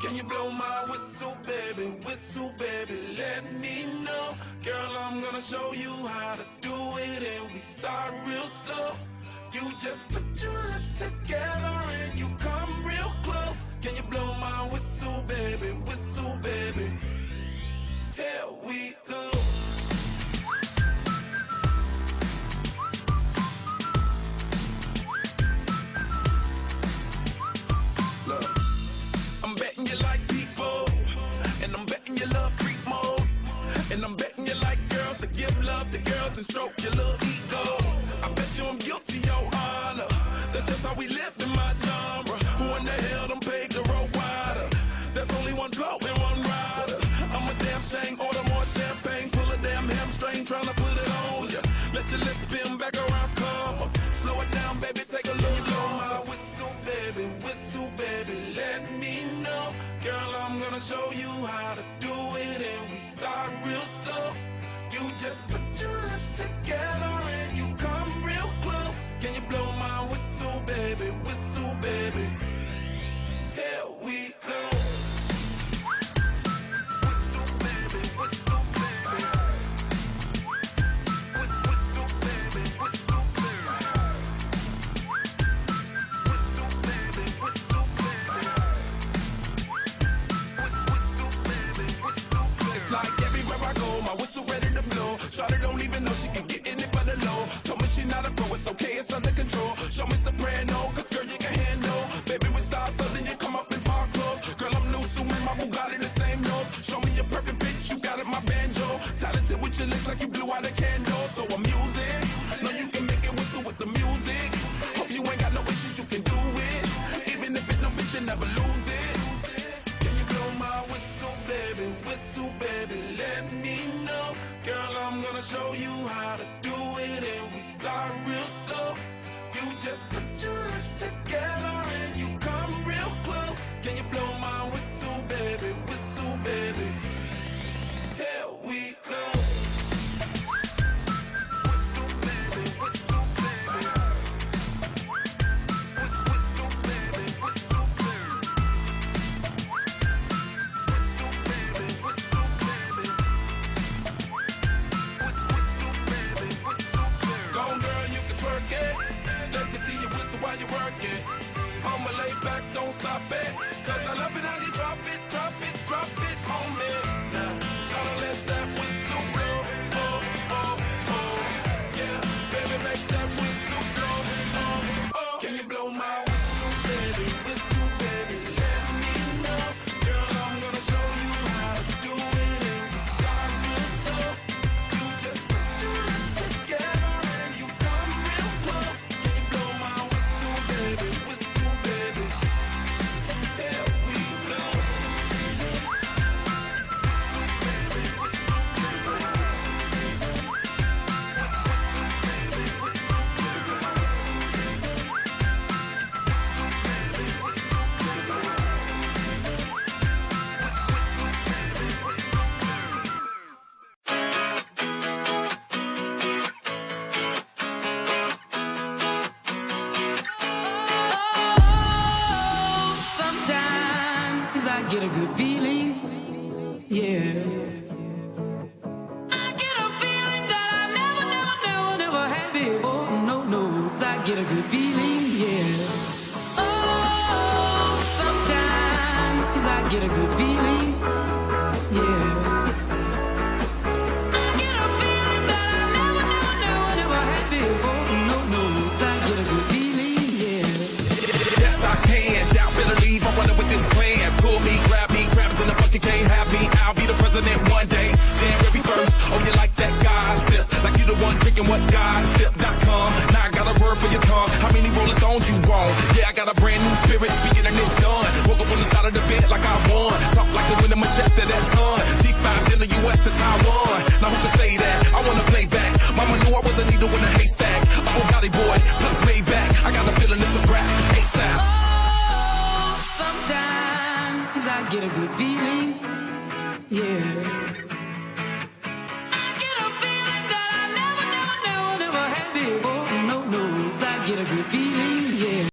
Can you blow my whistle, baby, let me know. Girl, I'm gonna show you how to do it, and we start real slow. You just put your lips together and you come real close. Can you blow my whistle, baby, here we go. Look, I'm betting you like people, and I'm betting you love freak mode, and I'm betting you like girls to give love to girls and stroke your little ego. I bet you I'm guilty, your honor. That's just how we live in my genre. Who in the hell done paved the road wider? There's only one blow and one rider. I'm a damn shame, order more champagne, pull a damn hamstring, tryna put it on ya. Let your lips spin back around, come on. Slow it down, baby, take a look. Blow my whistle, baby, let me know. Girl, I'm gonna show you how to do it, and we start real slow. You just put your lips together and you come real close. Can you blow my whistle, baby, here we go. Shawty don't even know she can get in it for the low. Told me she not a pro, it's okay, it's under control. Show me soprano, cause girl you can handle. Baby we start so then you come up in park clothes. Girl I'm new, so my Bugatti the same nose. Show me your perfect pitch, you got it my banjo. Talented with your lips like you blew out a candle. So I'm using, know you can make it whistle with the music. Hope you ain't got no issues, you can do it. Even if it don't fit, you never lose it. Can you blow my whistle, baby, let me know. Girl, I'm gonna show you how to do it, and we start real slow. You just put your lips together and you come real close. Can you blow my whistle, baby, here we go. Let me see you whistle while you work it. I'ma lay back, don't stop it. Cause I love it how you drop it on me. Now, shawty let that whistle blow. Oh, oh, oh. Yeah, baby, make that whistle blow. Oh, oh. Can you blow my whistle, baby, let me know. Girl, I'm gonna show you how to do it, and we start real slow. You just put your lips together and you come real close. Can you blow my whistle, baby, here we go. Sometimes I get a good feeling, yeah. I get a feeling that I never had before. No, I get a good feeling, yeah. Oh, sometimes I get a good feeling, yeah. I get a feeling that I never had before. No, I get a good feeling, yeah. Yes, I can. Doubt, better leave. I'm running with this plan. Pull me, grab me, crabs in the bucket can't have me. I'll be the president one day. January 1st. Oh, you like that gossip? Like you the one drinking what gossip.com. Now I got a word for your tongue. How many Rolling Stones you want? Yeah, I got a brand new spirit speaking and it's done. Woke up on the side of the bed like I won. Talk like the wind in my chest to that sun. G5 in the US to Taiwan. Now who can say that? I wanna play back. Mama knew I was a needle in a haystack. A Bugatti boy, plus Maybach. I got a feeling it's a rap. ASAP. Oh, sometimes I get a good feeling, yeah. I get a feeling that I never had before. No, I get a good feeling, yeah.